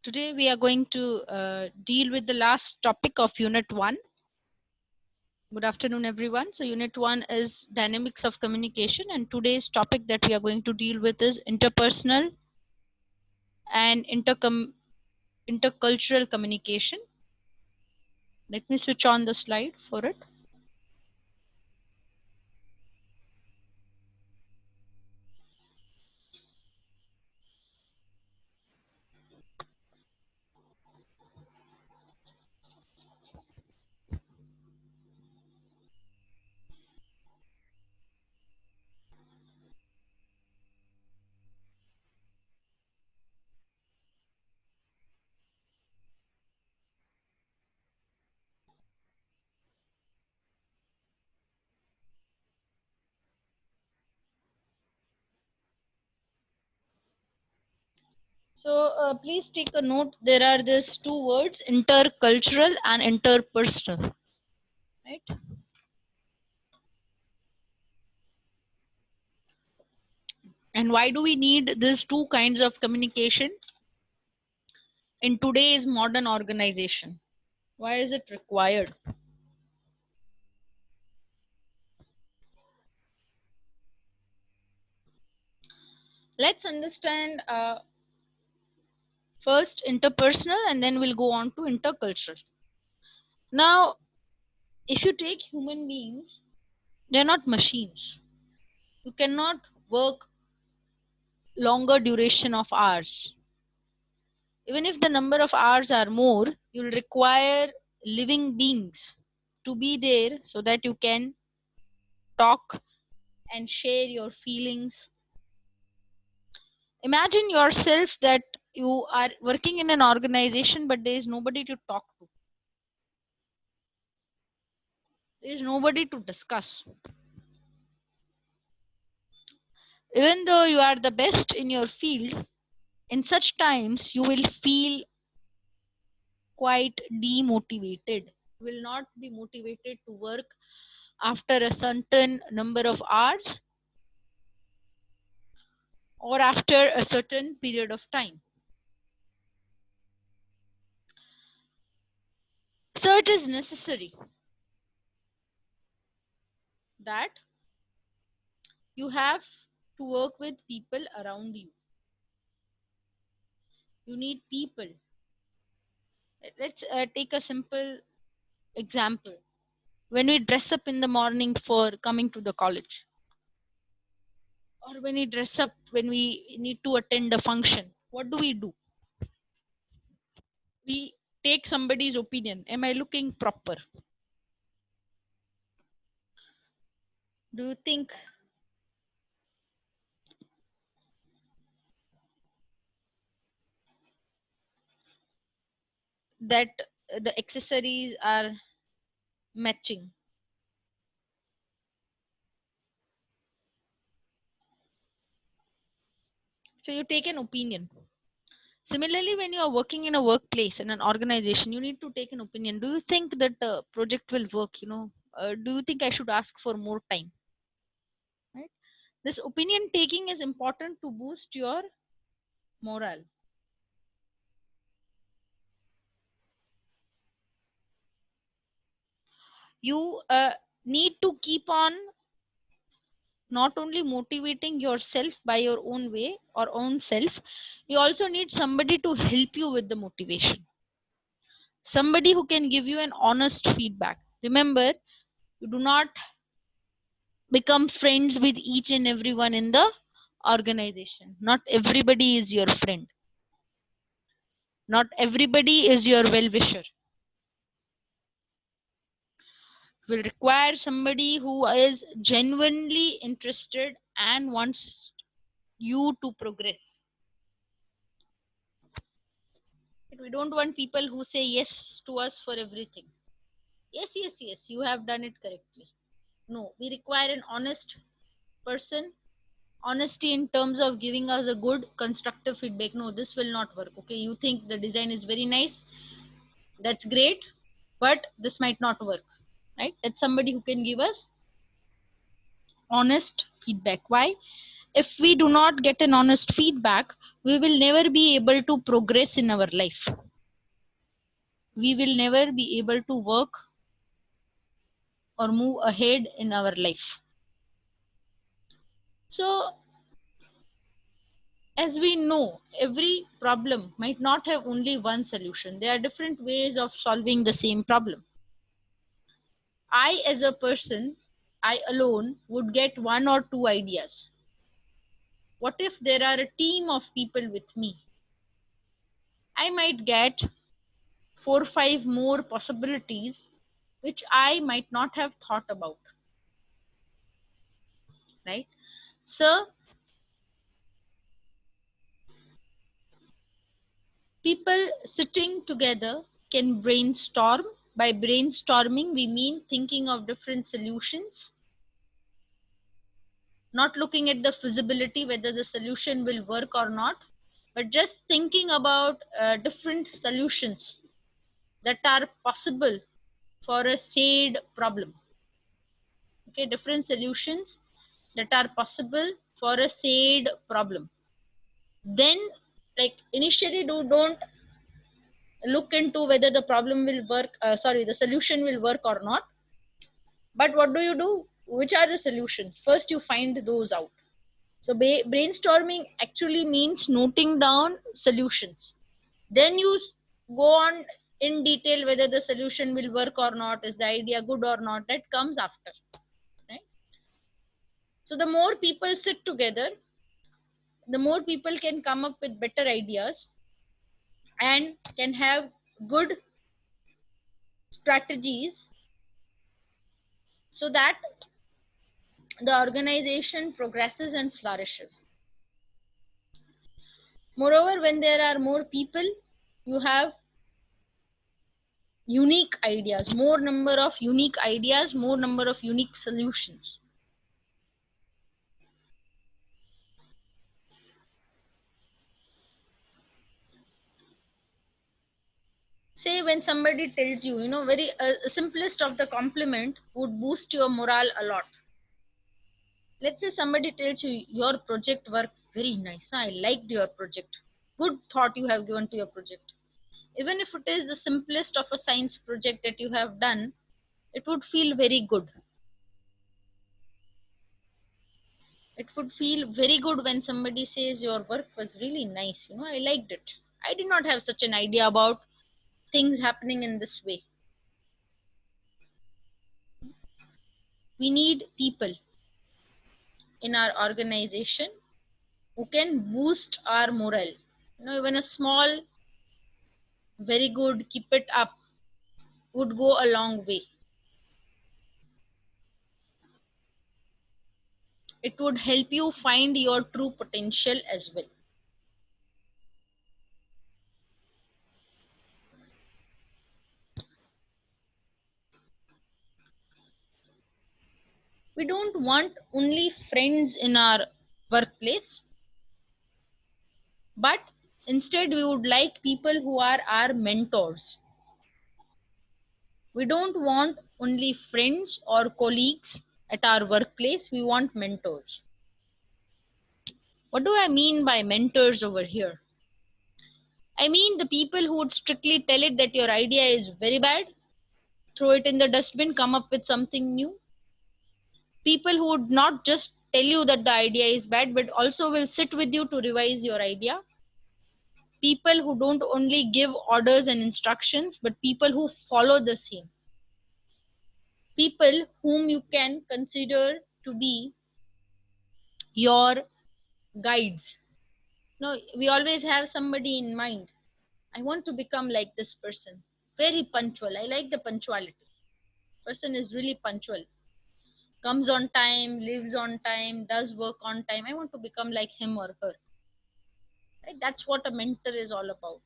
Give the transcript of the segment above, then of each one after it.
Today we are going to deal with the last topic of Unit 1. Good afternoon, everyone. So Unit 1 is Dynamics of Communication, and today's topic that we are going to deal with is Interpersonal and Intercultural Communication. Let me switch on the slide for it. So please take a note. There are these two words, intercultural and interpersonal, right? And why do we need these two kinds of communication in today's modern organization? Why is it required? Let's understand first interpersonal and then we'll go on to intercultural. Now, if you take human beings, they're not machines. You cannot work longer duration of hours. Even if the number of hours are more, you'll require living beings to be there so that you can talk and share your feelings. Imagine yourself that you are working in an organization but there is nobody to talk to. There is nobody to discuss. Even though you are the best in your field, in such times you will feel quite demotivated. You will not be motivated to work after a certain number of hours or after a certain period of time. So it is necessary that you have to work with people around you. You need people. Let's take a simple example. When we dress up in the morning for coming to the college, or when we dress up when we need to attend a function, what do? We take somebody's opinion. Am I looking proper? Do you think that the accessories are matching? So you take an opinion. Similarly, when you are working in a workplace in an organization, you need to take an opinion. Do you think that project will work? Do you think I should ask for more time? Right? This opinion taking is important to boost your morale. You need to keep on not only motivating yourself by your own way or own self, you also need somebody to help you with the motivation. Somebody who can give you an honest feedback. Remember, you do not become friends with each and everyone in the organization. Not everybody is your friend. Not everybody is your well-wisher. Will require somebody who is genuinely interested and wants you to progress. We don't want people who say yes to us for everything. Yes, you have done it correctly. No, we require an honest person. Honesty in terms of giving us a good constructive feedback. No, this will not work. Okay, you think the design is very nice. That's great, but this might not work. Right? That's somebody who can give us honest feedback. Why? if we do not get an honest feedback, we will never be able to progress in our life. We will never be able to work or move ahead in our life. So, as we know, every problem might not have only one solution. There are different ways of solving the same problem. I, as a person, I alone would get one or two ideas. What if there are a team of people with me? I might get 4 or 5 more possibilities which I might not have thought about, right? So, people sitting together can brainstorm. By brainstorming, we mean thinking of different solutions, not looking at the feasibility, whether the solution will work or not, but just thinking about different solutions that are possible for a said problem. Okay, different solutions that are possible for a said problem. Then, like, initially, don't look into whether the problem will work, the solution will work or not. But what do? Which are the solutions? First, you find those out. So brainstorming actually means noting down solutions. Then you go on in detail whether the solution will work or not, is the idea good or not, that comes after, right? So the more people sit together, the more people can come up with better ideas and can have good strategies so that the organization progresses and flourishes. Moreover, when there are more people, you have unique ideas, more number of unique ideas, more number of unique solutions. Say when somebody tells you, very simplest of the compliment would boost your morale a lot. Let's say somebody tells you your project worked very nice. I liked your project. Good thought you have given to your project. Even if it is the simplest of a science project that you have done, it would feel very good. It would feel very good when somebody says your work was really nice. I liked it. I did not have such an idea about things happening in this way. We need people in our organization who can boost our morale. Even a small, very good, keep it up would go a long way. It would help you find your true potential as well. We don't want only friends in our workplace, but instead we would like people who are our mentors. We don't want only friends or colleagues at our workplace, we want mentors. What do I mean by mentors over here? I mean the people who would strictly tell it that your idea is very bad, throw it in the dustbin, come up with something new. People who would not just tell you that the idea is bad, but also will sit with you to revise your idea. People who don't only give orders and instructions, but people who follow the same. People whom you can consider to be your guides. We always have somebody in mind. I want to become like this person. Very punctual. I like the punctuality. Person is really punctual. Comes on time, lives on time, does work on time. I want to become like him or her. Right? That's what a mentor is all about.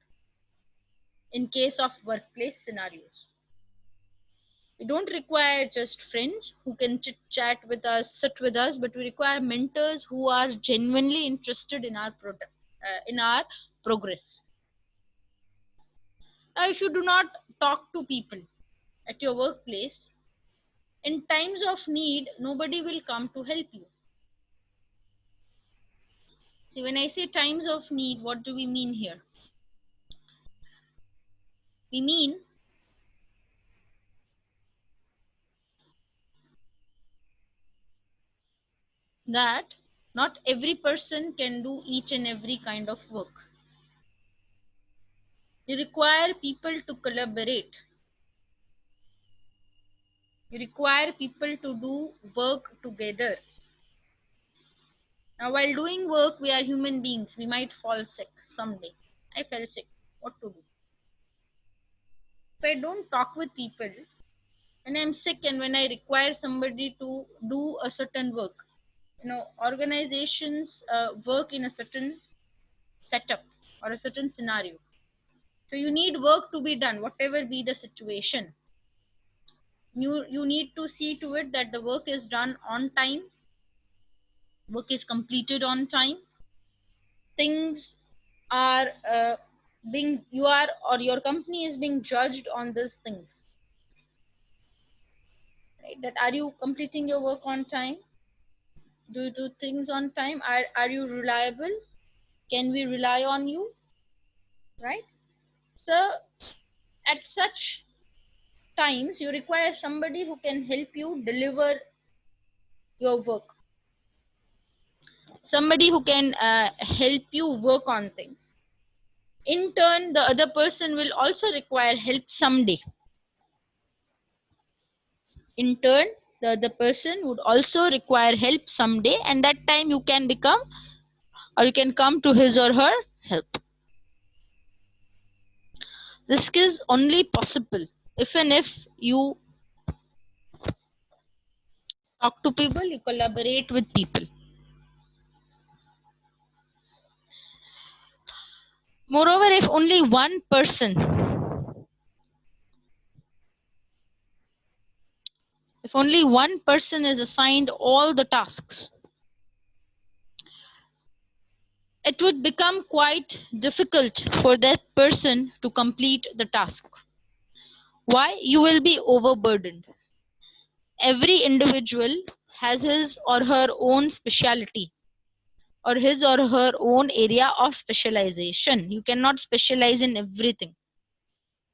In case of workplace scenarios, we don't require just friends who can chit chat with us, sit with us, but we require mentors who are genuinely interested in our product, in our progress. Now, if you do not talk to people at your workplace, in times of need, nobody will come to help you. See, when I say times of need, what do we mean here? We mean that not every person can do each and every kind of work. You require people to collaborate. You require people to do work together. Now, while doing work, we are human beings. We might fall sick someday. I fell sick. What to do? If I don't talk with people, when I'm sick and when I require somebody to do a certain work, organizations work in a certain setup or a certain scenario. So you need work to be done, whatever be the situation. You need to see to it that the work is done on time, work is completed on time, things are being you are or your company is being judged on these things, right? That are you completing your work on time? Do you do things on time? Are you reliable? Can we rely on you, right? So at such times you require somebody who can help you deliver your work, somebody who can help you work on things. In turn, the other person will also require help someday. In turn, the other person would also require help someday, and that time you can become or you can come to his or her help. This is only possible if and if you talk to people, you collaborate with people. Moreover, if only one person is assigned all the tasks, it would become quite difficult for that person to complete the task. Why? You will be overburdened. Every individual has his or her own specialty or his or her own area of specialization. You cannot specialize in everything.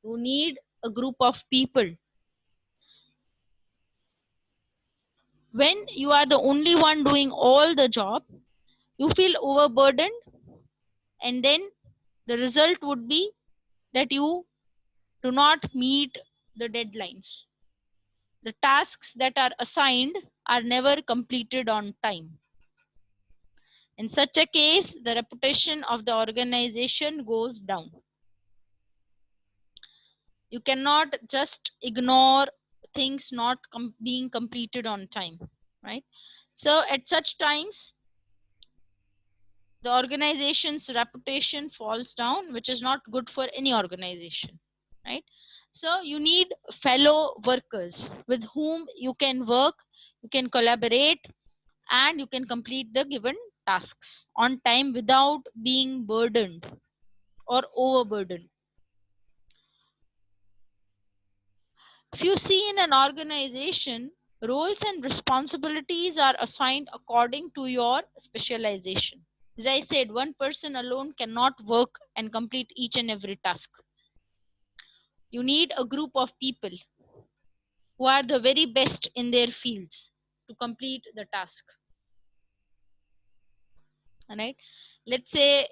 You need a group of people. When you are the only one doing all the job, you feel overburdened, and then the result would be that you do not meet the deadlines. The tasks that are assigned are never completed on time. In such a case, the reputation of the organization goes down. You cannot just ignore things not being completed on time, right? So at such times, the organization's reputation falls down, which is not good for any organization, right? So you need fellow workers with whom you can work, you can collaborate, and you can complete the given tasks on time without being burdened or overburdened. If you see in an organization, roles and responsibilities are assigned according to your specialization. As I said, one person alone cannot work and complete each and every task. You need a group of people who are the very best in their fields to complete the task. All right. Let's say,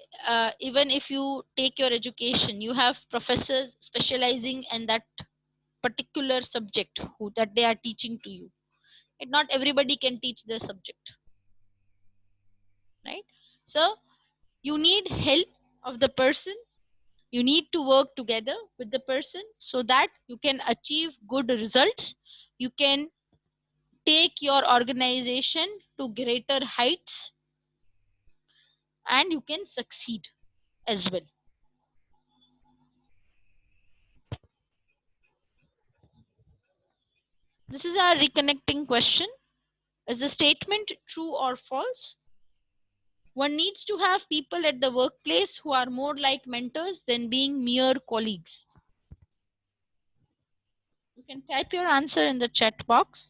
even if you take your education, you have professors specializing in that particular subject that they are teaching to you. And not everybody can teach the subject, right? So you need help of the person. You need to work together with the person so that you can achieve good results. You can take your organization to greater heights and you can succeed as well. This is our reconnecting question. Is the statement true or false? One needs to have people at the workplace who are more like mentors than being mere colleagues. You can type your answer in the chat box.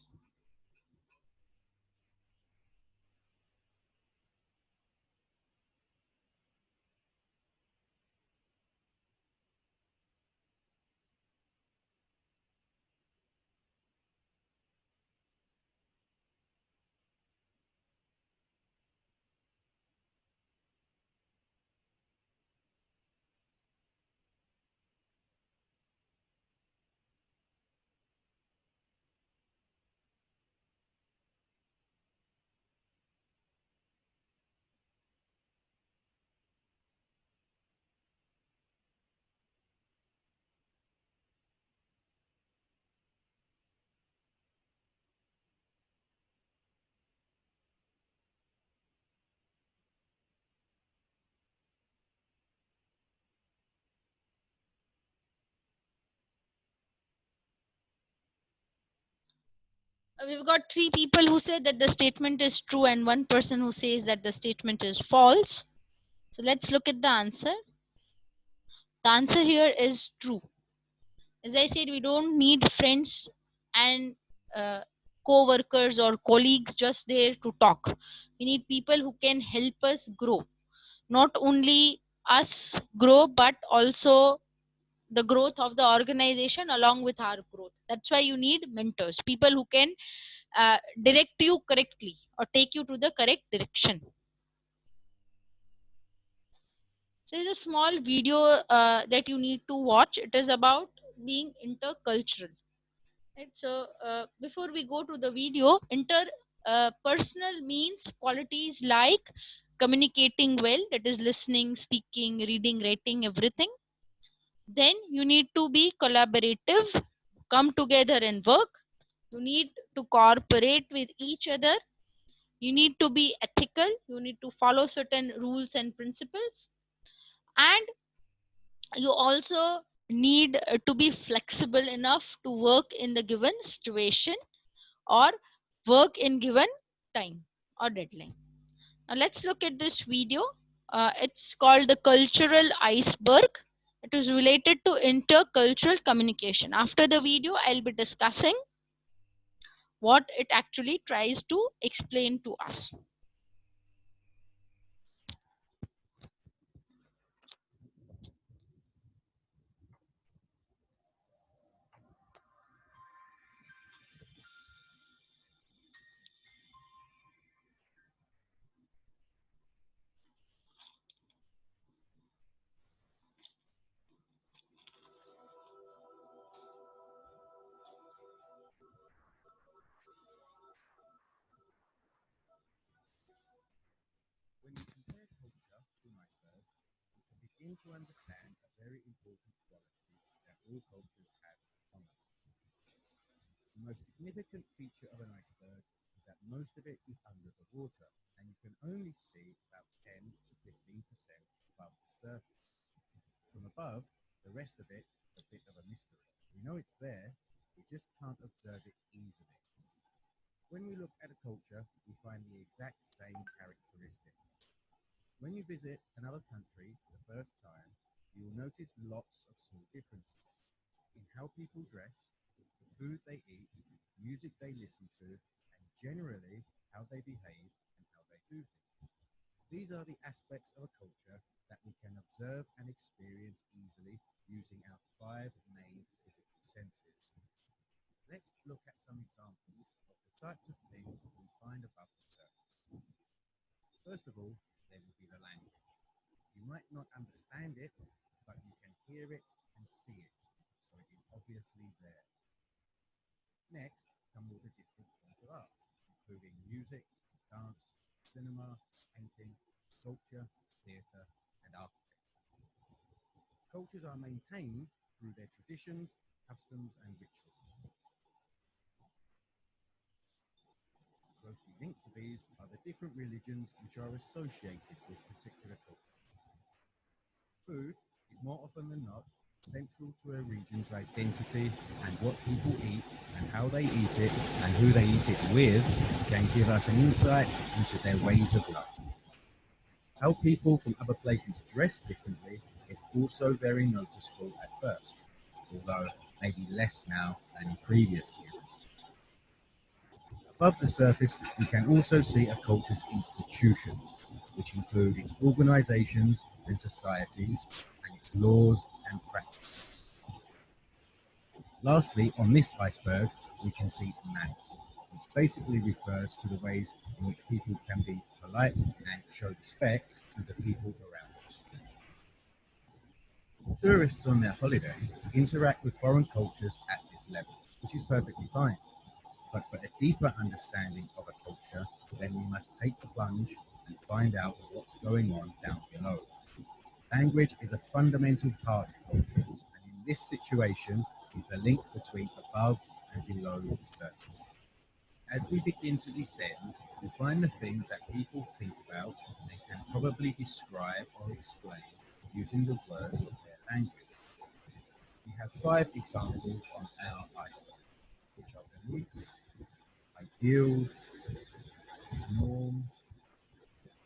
we've got three people who say that the statement is true and one person who says that the statement is false. So let's look at the answer. The answer here is true. As I said, we don't need friends and co-workers or colleagues just there to talk. We need people who can help us grow. Not only us grow, but also the growth of the organization along with our growth. That's why you need mentors, people who can direct you correctly or take you to the correct direction. So there's a small video that you need to watch. It is about being intercultural. Right? So before we go to the video, personal means qualities like communicating well, that is listening, speaking, reading, writing, everything. Then you need to be collaborative, come together and work. You need to cooperate with each other. You need to be ethical. You need to follow certain rules and principles. And you also need to be flexible enough to work in the given situation or work in given time or deadline. Now let's look at this video. It's called the cultural iceberg. It is related to intercultural communication. After the video, I'll be discussing what it actually tries to explain to us. When you compare culture to an iceberg, you can begin to understand a very important quality that all cultures have in common. The most significant feature of an iceberg is that most of it is under the water, and you can only see about 10 to 15% above the surface. From above, the rest of it is a bit of a mystery. We know it's there, we just can't observe it easily. When we look at a culture, we find the exact same characteristic. When you visit another country for the first time, you will notice lots of small differences in how people dress, the food they eat, music they listen to, and generally how they behave and how they do things. These are the aspects of a culture that we can observe and experience easily using our five main physical senses. Let's look at some examples of the types of things we find above the surface. First of all, there will be the language. You might not understand it, but you can hear it and see it, so it is obviously there. Next come all the different forms of art, including music, dance, cinema, painting, sculpture, theatre, and architecture. Cultures are maintained through their traditions, customs, and rituals. Closely linked to these are the different religions which are associated with particular cultures. Food is more often than not central to a region's identity, and what people eat and how they eat it and who they eat it with can give us an insight into their ways of life. How people from other places dress differently is also very noticeable at first, although maybe less now than in previous eras. Above the surface, we can also see a culture's institutions, which include its organizations and societies, and its laws and practices. Lastly, on this iceberg, we can see manners, which basically refers to the ways in which people can be polite and show respect to the people around us. Tourists on their holidays interact with foreign cultures at this level, which is perfectly fine. But for a deeper understanding of a culture, then we must take the plunge and find out what's going on down below. Language is a fundamental part of culture, and in this situation is the link between above and below the surface. As we begin to descend, we find the things that people think about and can probably describe or explain using the words of their language. We have five examples on our iceberg, which are beliefs, ideals, norms,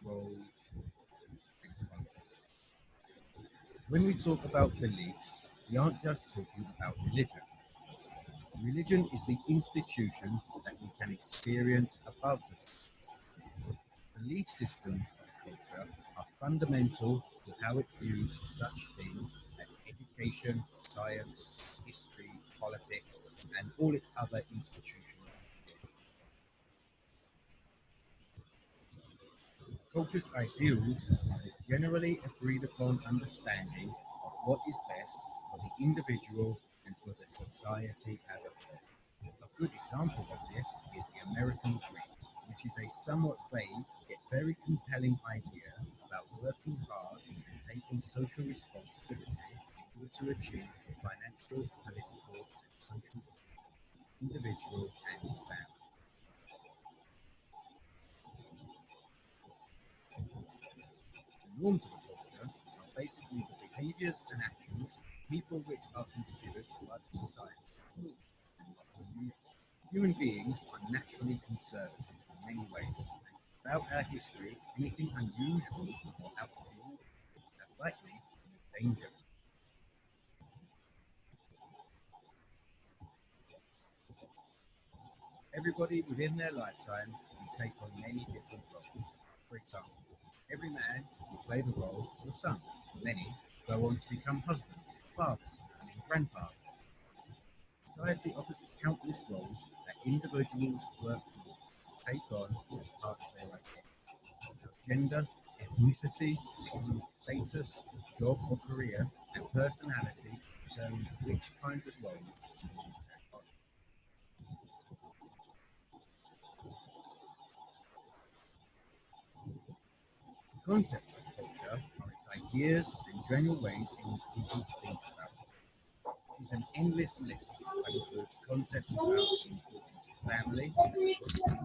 roles, and concepts. When we talk about beliefs, we aren't just talking about religion. Religion is the institution that we can experience above the surface. Belief systems of culture are fundamental to how it views such things as education, science, history, politics, and all its other institutional. Culture's ideals are the generally agreed upon understanding of what is best for the individual and for the society as a whole. A good example of this is the American dream, which is a somewhat vague yet very compelling idea about working hard and taking social responsibility in order to achieve financial, political, and social freedom, individual and family. The norms of a culture are basically the behaviors and actions of people which are considered by the society as normal and not unusual. Human beings are naturally conservative in many ways, and throughout our history, anything unusual or out of the ordinary has likely been a danger. Everybody within their lifetime will take on many different roles. For example, every man will play the role of a son. Many go on to become husbands, fathers, and then grandfathers. Society offers countless roles that individuals work towards to take on as part of their identity. Now, gender, ethnicity, economic status, job or career, and personality determine which kinds of roles you will take on. The concepts of culture are its ideas and general ways in which people think about it. It is an endless list that includes concepts about the importance of family, what it means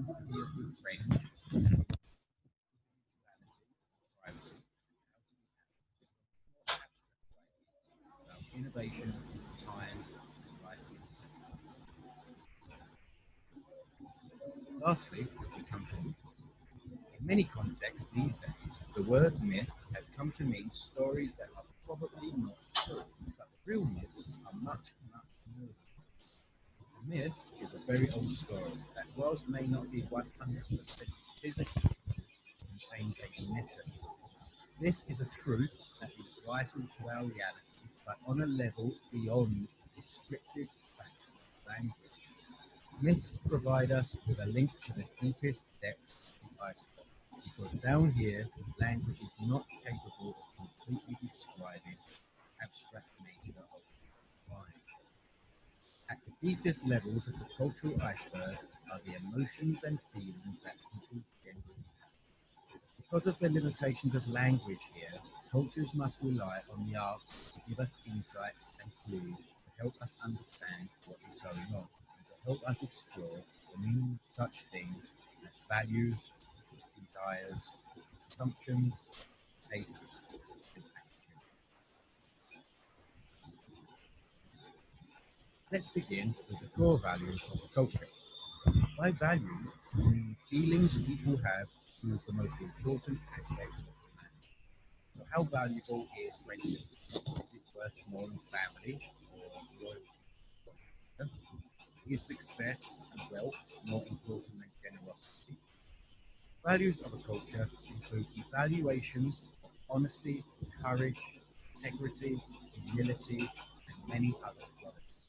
to be a good friend, individuality, privacy, how to be happy, more abstract ideas about innovation, time, and life itself. Lastly, we come to myths. In many contexts these days, the word myth has come to mean stories that are probably not true, but real myths are much, much more than those. A myth is a very old story that, whilst may not be 100% physically true, contains a meta truth. This is a truth that is vital to our reality, but on a level beyond descriptive factual language. Myths provide us with a link to the deepest depths of the iceberg, because down here, language is not capable of completely describing the abstract nature of the mind. At the deepest levels of the cultural iceberg are the emotions and feelings that people generally have. Because of the limitations of language here, cultures must rely on the arts to give us insights and clues to help us understand what is going on and to help us explore the meaning of such things as values, desires, assumptions, tastes, and attitudes. Let's begin with the core values of the culture. By values, we mean feelings people have towards the most important aspects of humanity. So, how valuable is friendship? Is it worth more than family or loyalty? Is success and wealth more important than generosity? Values of a culture include evaluations of honesty, courage, integrity, humility, and many other qualities.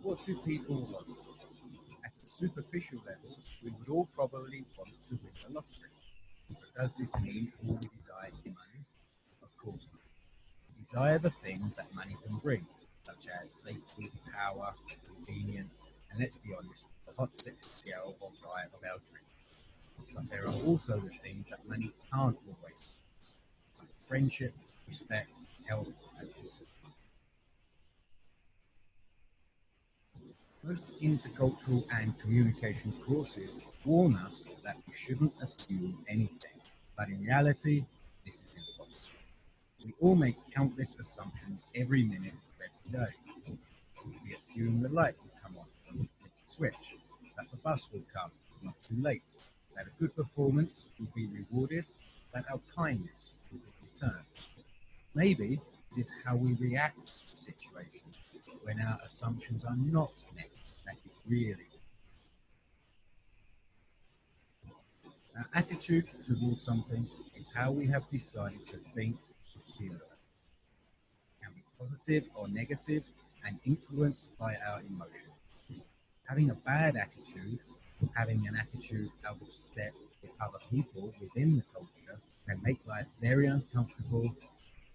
What do people want? At a superficial level, we would all probably want to win the lottery. So, does this mean all we desire is money? Of course not. We desire the things that money can bring, such as safety, power, convenience, and let's be honest, the hot sex girl or guy of our dreams. But there are also the things that money can't always, like friendship, respect, health, and peace of mind. Most intercultural and communication courses warn us that we shouldn't assume anything, but in reality, this is impossible. We all make countless assumptions every minute of every day. We assume the light will come on when we flick switch, that the bus will come, not too late, that a good performance will be rewarded, that our kindness will be returned. Maybe it is how we react to situations when our assumptions are not met that is really. Our attitude towards something is how we have decided to think and feel about it. It can be positive or negative and influenced by our emotions. Having a bad attitude, having an attitude out of step with other people within the culture can make life very uncomfortable,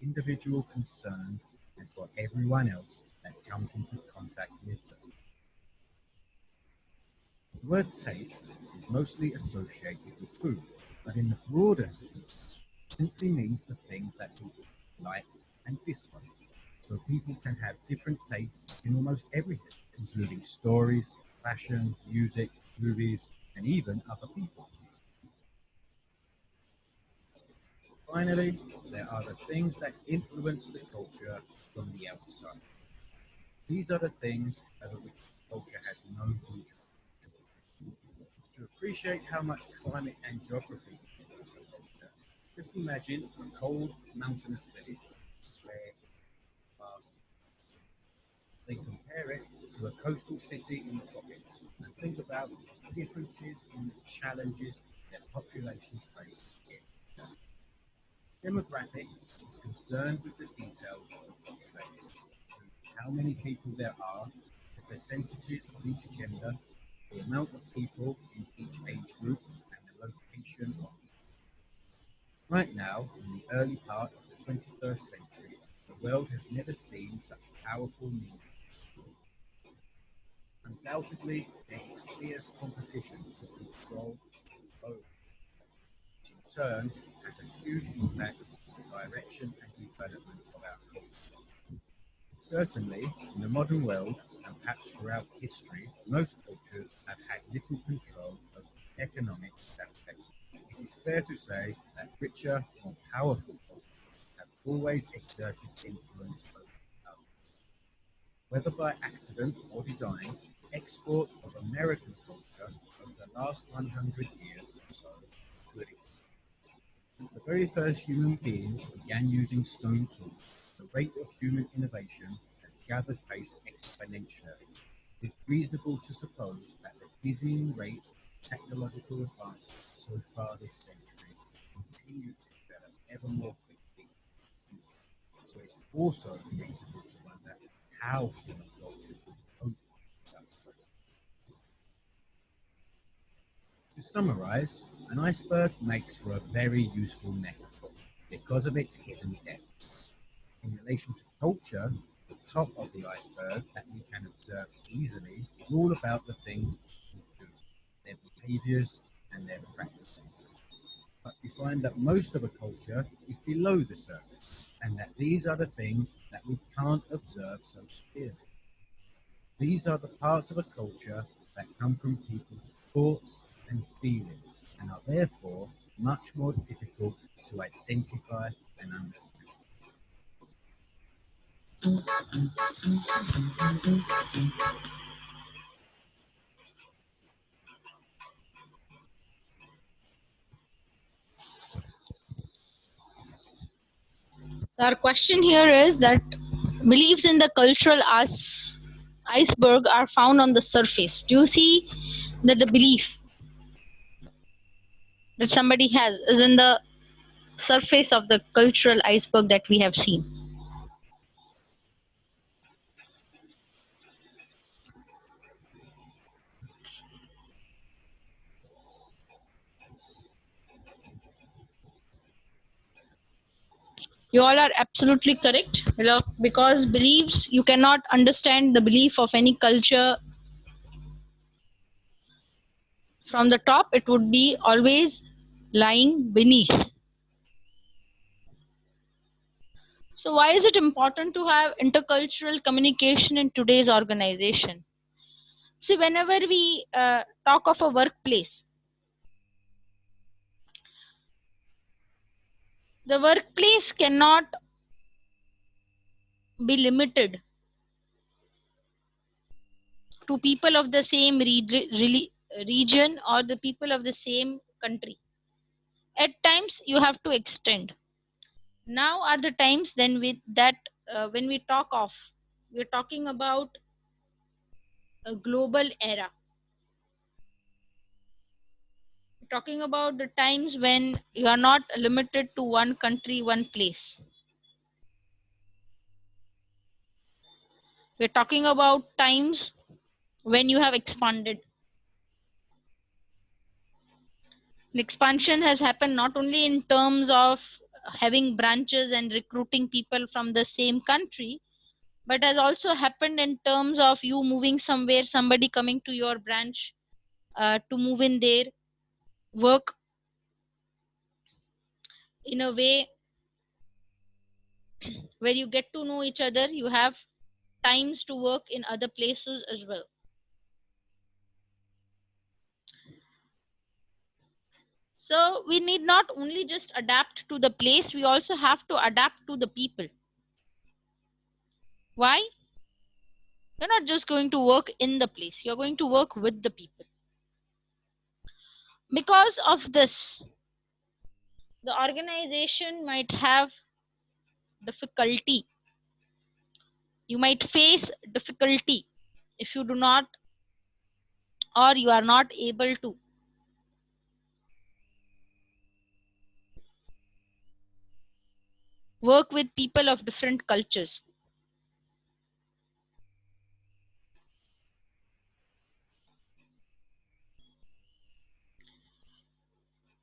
individual concerned, and for everyone else that comes into contact with them. The word taste is mostly associated with food, but in the broader sense, simply means the things that people like and dislike. So people can have different tastes in almost everything, including stories, fashion, music, movies, and even other people. Finally, there are the things that influence the culture from the outside. These are the things over which the culture has no control. To appreciate how much climate and geography influence the culture, just imagine a cold, mountainous village where vast. Then compare it to a coastal city in the tropics and think about the differences in the challenges that populations face here. Demographics is concerned with the details of the population, how many people there are, the percentages of each gender, the amount of people in each age group, and the location of each. Right now, in the early part of the 21st century, the world has never seen such powerful media. Undoubtedly, there is fierce competition for control and flow, which in turn has a huge impact on the direction and development of our cultures. Certainly, in the modern world, and perhaps throughout history, most cultures have had little control over the economic aspect. It is fair to say that richer, more powerful cultures have always exerted influence over others. Whether by accident or design, the export of American culture over the last 100 years or so could exist. Since the very first human beings began using stone tools, the rate of human innovation has gathered pace exponentially. It is reasonable to suppose that the dizzying rate of technological advancement so far this century will continue to develop ever more quickly in the future. So it's also reasonable to wonder how human cultures will cope with such growth. To summarize, an iceberg makes for a very useful metaphor because of its hidden depths. In relation to culture, the top of the iceberg that we can observe easily is all about the things people do, their behaviors, and their practices. But we find that most of a culture is below the surface, and that these are the things that we can't observe so clearly. These are the parts of a culture that come from people's thoughts and feelings and are therefore much more difficult to identify and understand. So our question here is that beliefs in the cultural iceberg are found on the surface. Do you see that the belief that somebody has is in the surface of the cultural iceberg that we have seen? You all are absolutely correct. Because beliefs, you cannot understand the belief of any culture from the top, it would be always lying beneath. So, why is it important to have intercultural communication in today's organization? See, whenever we talk of a workplace, the workplace cannot be limited to people of the same region or the people of the same country. At times you have to extend. Now are the times then with that when we talk of, we're talking about a global era. We're talking about the times when you are not limited to one country, one place. We're talking about times when you have expanded. The expansion has happened not only in terms of having branches and recruiting people from the same country, but has also happened in terms of you moving somewhere, somebody coming to your branch to move in there, work in a way where you get to know each other. You have times to work in other places as well. So we need not only just adapt to the place, we also have to adapt to the people. Why? You're not just going to work in the place, you're going to work with the people. Because of this, the organization might have difficulty. You might face difficulty if you do not, or you are not able to work with people of different cultures.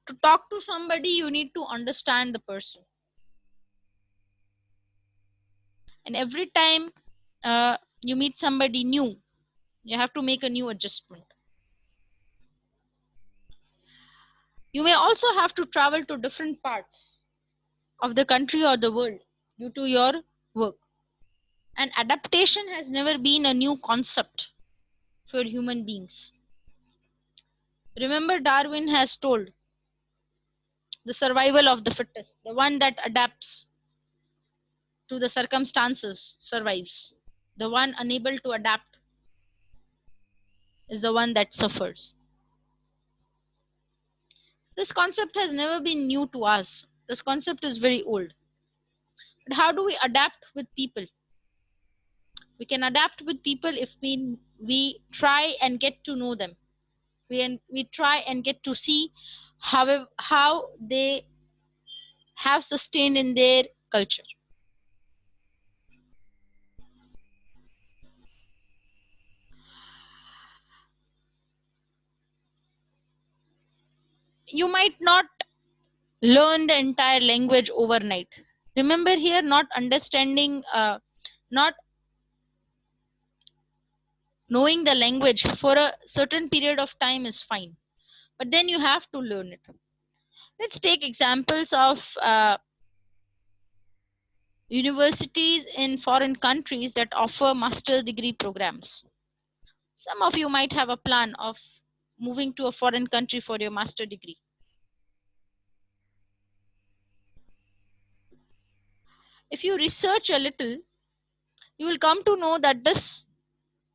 To talk to somebody, you need to understand the person. And every time you meet somebody new, you have to make a new adjustment. You may also have to travel to different parts of the country or the world due to your work. And adaptation has never been a new concept for human beings. Remember, Darwin has told the survival of the fittest, the one that adapts to the circumstances survives. The one unable to adapt is the one that suffers. This concept has never been new to us. This concept is very old. But how do we adapt with people? We can adapt with people if we try and get to know them. We try and get to see how they have sustained in their culture. You might not learn the entire language overnight. Remember here, not understanding, not knowing the language for a certain period of time is fine, but then you have to learn it. Let's take examples of universities in foreign countries that offer master's degree programs. Some of you might have a plan of moving to a foreign country for your master degree. If you research a little, you will come to know that this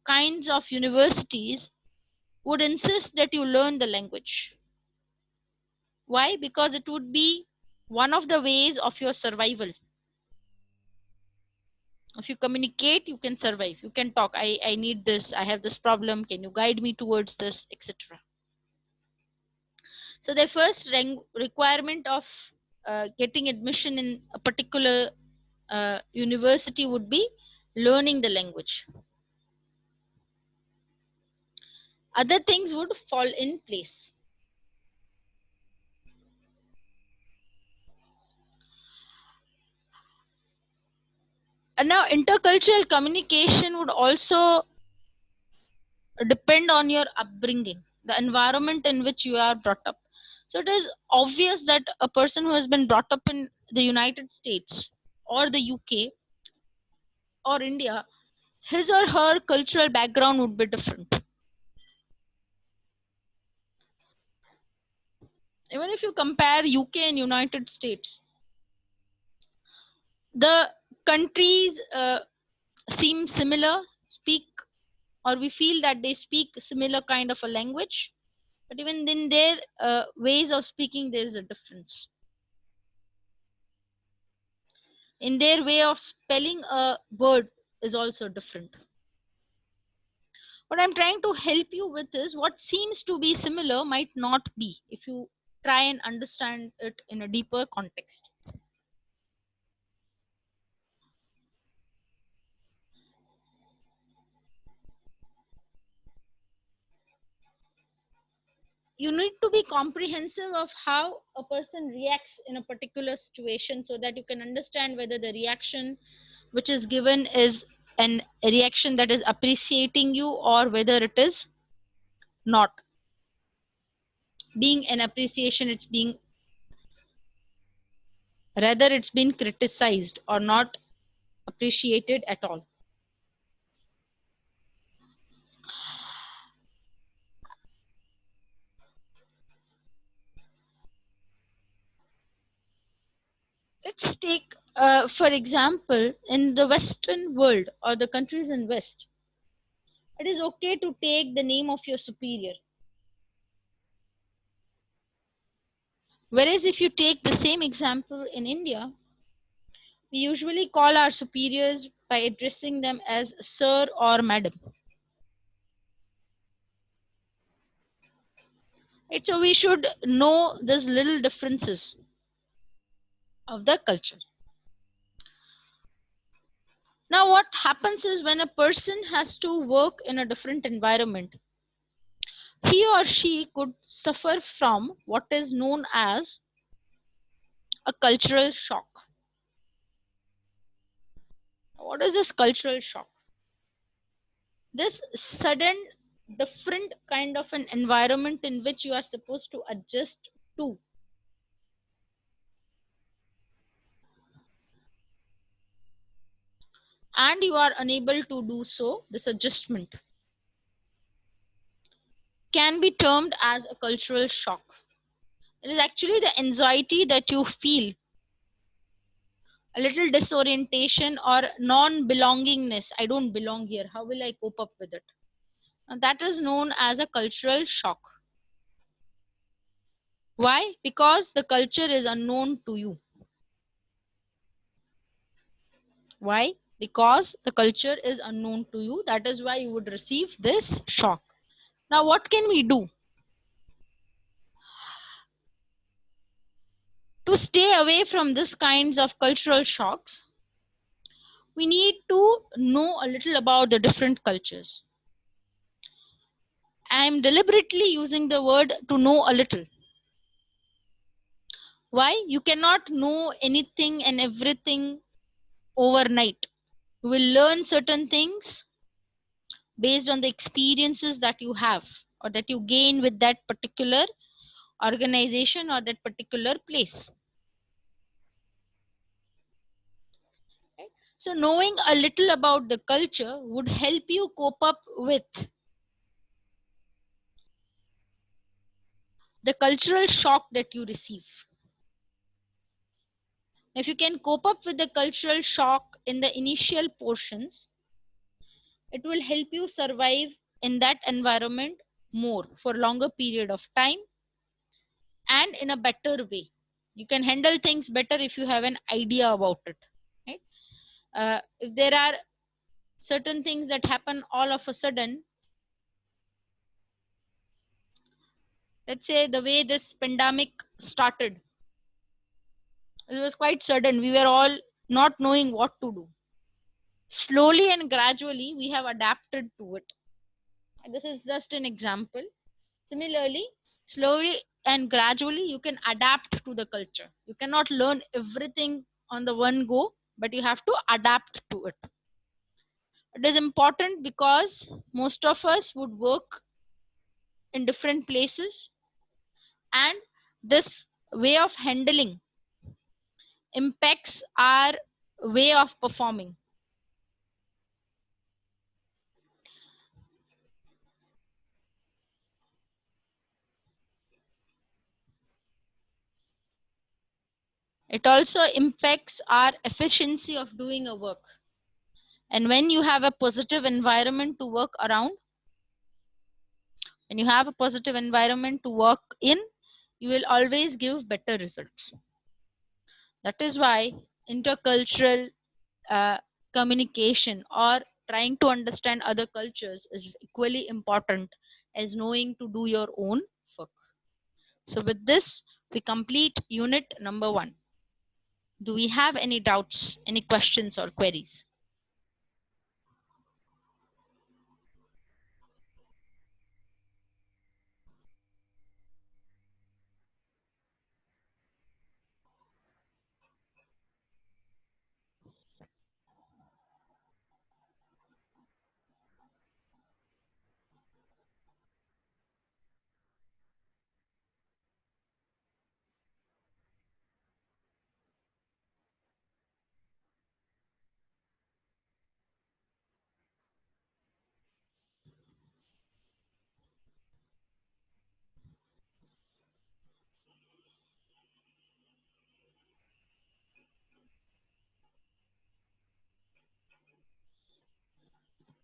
kinds of universities would insist that you learn the language. Why? Because it would be one of the ways of your survival. If you communicate, you can survive. You can talk. I need this. I have this problem. Can you guide me towards this, etc. So the first requirement of getting admission in a particular university would be learning the language. Other things would fall in place. And now intercultural communication would also depend on your upbringing, the environment in which you are brought up. So it is obvious that a person who has been brought up in the United States or the UK or India, his or her cultural background would be different. Even if you compare UK and United States, the countries seem similar, speak or we feel that they speak similar kind of a language, but even in their ways of speaking there is a difference. In their way of spelling a word is also different. What I'm trying to help you with is what seems to be similar might not be if you try and understand it in a deeper context. You need to be comprehensive of how a person reacts in a particular situation so that you can understand whether the reaction which is given is a reaction that is appreciating you, or whether it is not being an appreciation, it's being, rather it's been criticized or not appreciated at all. Let's take for example, in the Western world or the countries in West, it is okay to take the name of your superior. Whereas if you take the same example in India, we usually call our superiors by addressing them as sir or madam. Right? So we should know these little differences of the culture. Now, what happens is when a person has to work in a different environment, he or she could suffer from what is known as a cultural shock. What is this cultural shock? This sudden, different kind of an environment in which you are supposed to adjust to, and you are unable to do so, this adjustment can be termed as a cultural shock. It is actually the anxiety that you feel, a little disorientation or non belongingness. I don't belong here. How will I cope up with it? And that is known as a cultural shock. Why? Because the culture is unknown to you. Why? Because the culture is unknown to you. That is why you would receive this shock. Now, what can we do to stay away from this kinds of cultural shocks? We need to know a little about the different cultures. I am deliberately using the word to know a little. Why? You cannot know anything and everything overnight. You will learn certain things based on the experiences that you have or that you gain with that particular organization or that particular place. Right? So, knowing a little about the culture would help you cope up with the cultural shock that you receive. If you can cope up with the cultural shock in the initial portions, it will help you survive in that environment more for longer period of time and in a better way. You can handle things better if you have an idea about it. Right? If there are certain things that happen all of a sudden, let's say the way this pandemic started, it was quite sudden. We were all not knowing what to do. Slowly and gradually, we have adapted to it. This is just an example. Similarly, slowly and gradually, you can adapt to the culture. You cannot learn everything on the one go, but you have to adapt to it. It is important because most of us would work in different places, and this way of handling impacts our way of performing. It also impacts our efficiency of doing a work. And when you have a positive environment to work around, when you have a positive environment to work in, you will always give better results. That is why intercultural uh, communication or trying to understand other cultures is equally important as knowing to do your own work. So, with this, we complete unit number 1. Do we have any doubts, any questions, or queries?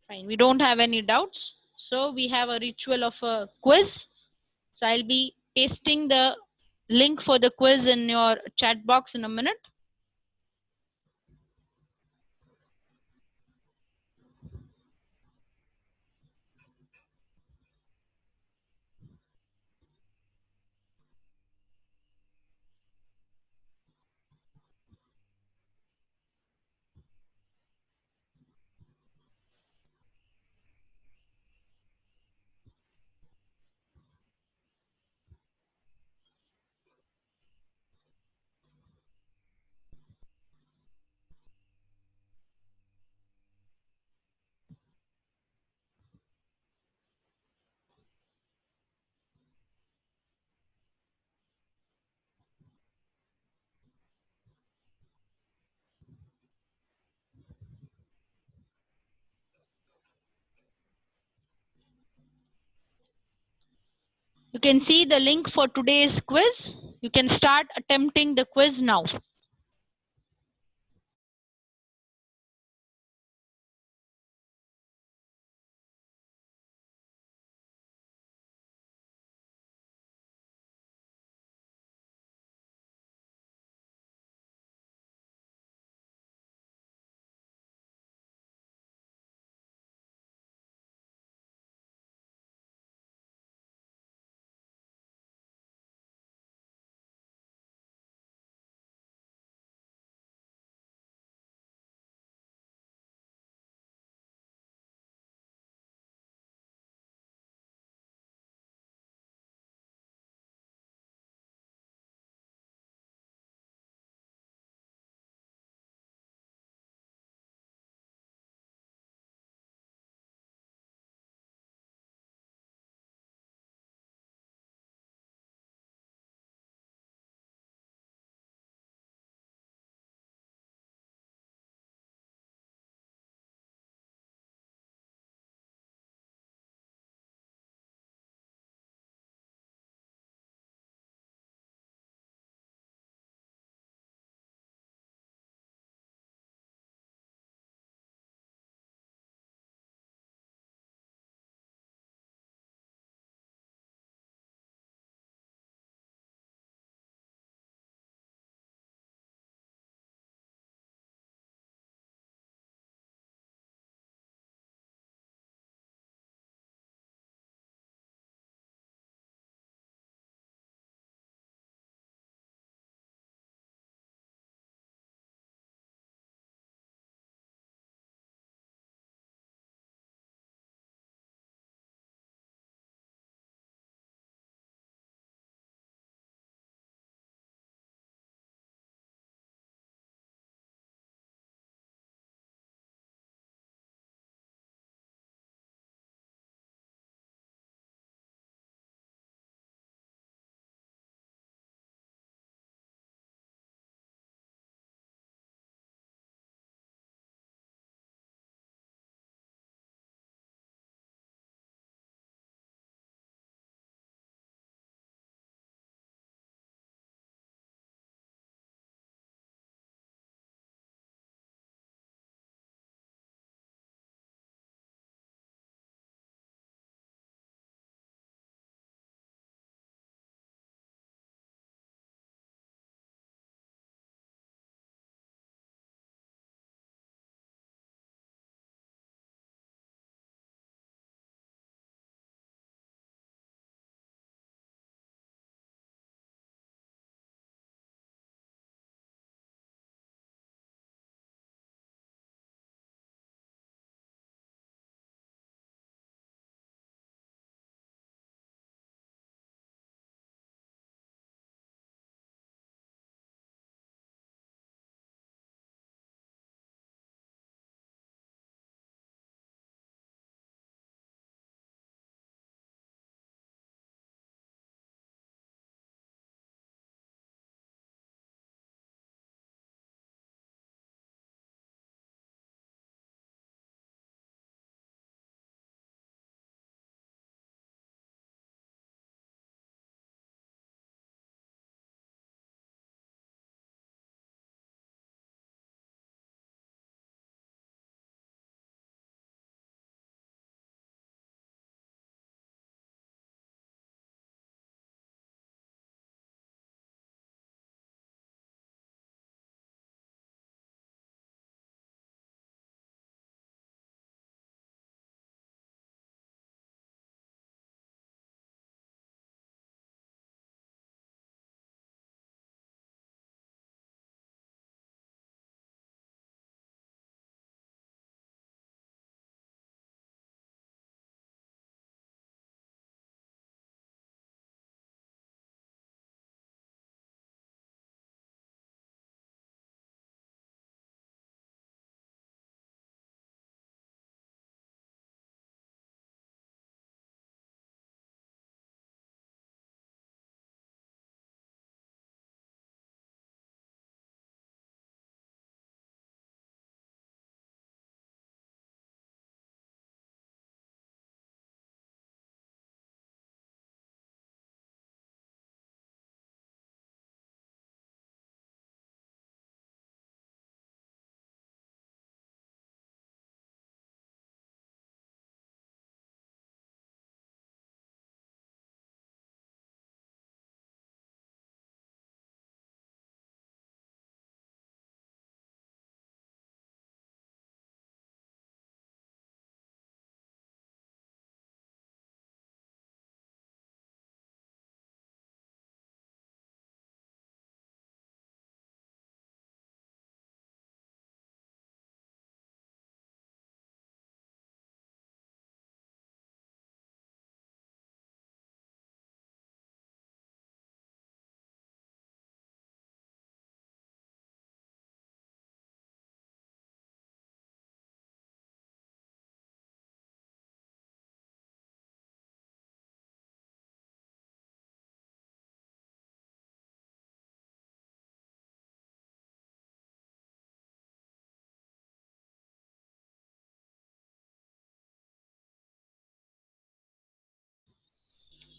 Fine, we don't have any doubts. So, we have a ritual of a quiz. So, I'll be pasting the link for the quiz in your chat box in a minute. You can see the link for today's quiz. You can start attempting the quiz now.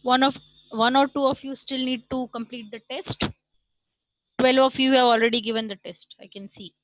One or two of you still need to complete the test. 12 of you have already given the test, I can see.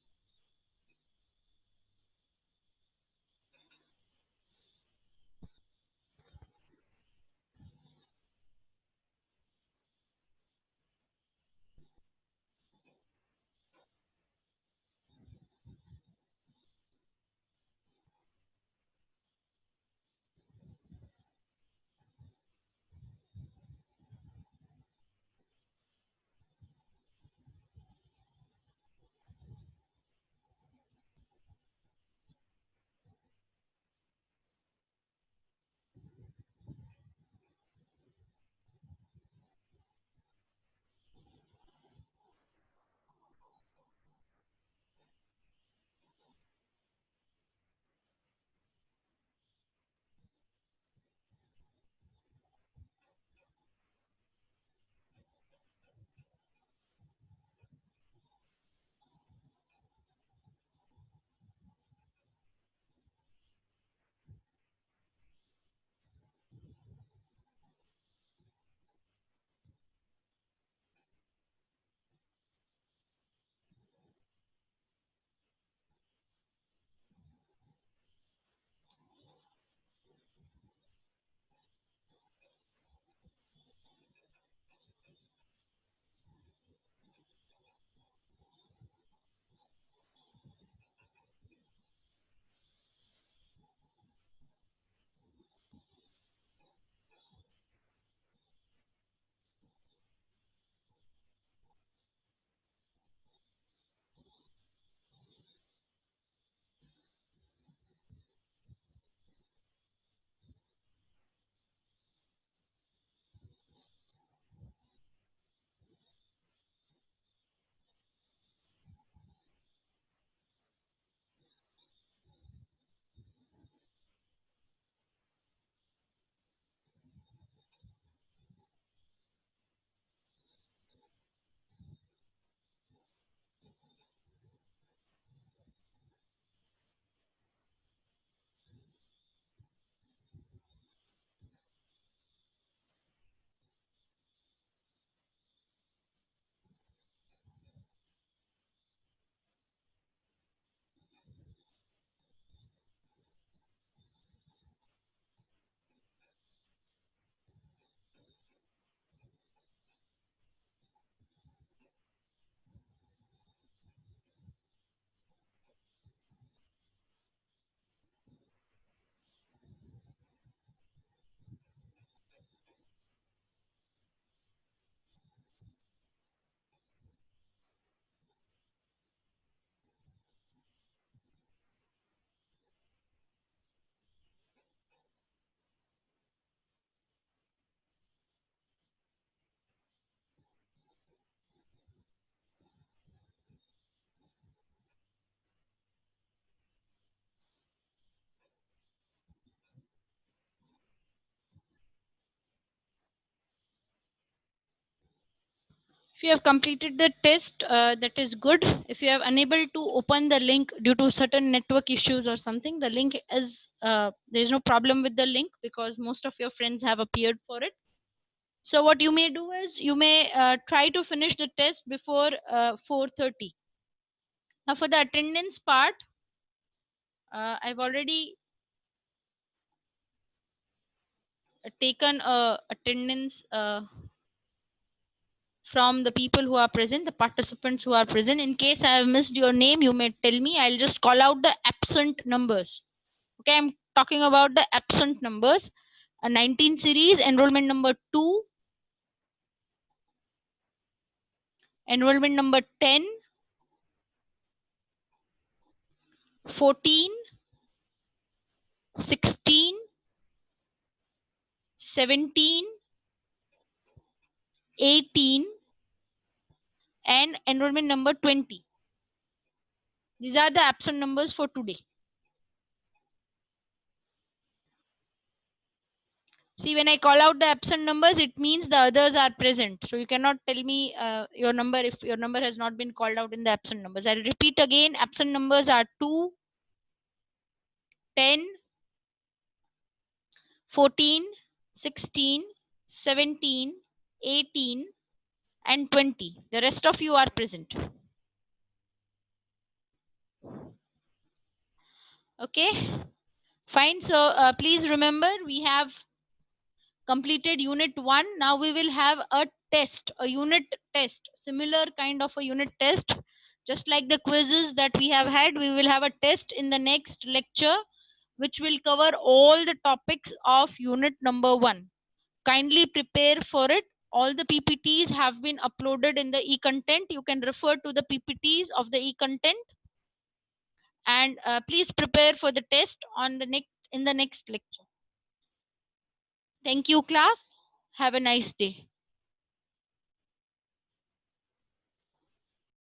If you have completed the test, that is good. If you have unable to open the link due to certain network issues or something, the link is there is no problem with the link because most of your friends have appeared for it. So what you may do is you may try to finish the test before 4:30. Now for the attendance part, I've already taken attendance from the people who are present, the participants who are present. In case I have missed your name, you may tell me. I'll just call out the absent numbers. Okay, I'm talking about the absent numbers. A 19 series, enrollment number 2, enrollment number 10, 14, 16, 17, 18, and enrollment number 20. These are the absent numbers for today. See, when I call out the absent numbers, it means the others are present. So you cannot tell me your number if your number has not been called out in the absent numbers. I'll repeat again. Absent numbers are 2, 10, 14, 16, 17, 18, and 20. The rest of you are present. Okay, fine. So please remember, we have completed unit 1. Now we will have a test, a unit test, similar kind of a unit test. Just like the quizzes that we have had, we will have a test in the next lecture, which will cover all the topics of unit number 1. Kindly prepare for it. All the PPTs have been uploaded in the e-content. You can refer to the PPTs of the e-content, and please prepare for the test on the next in the next lecture. Thank you, class. Have a nice day.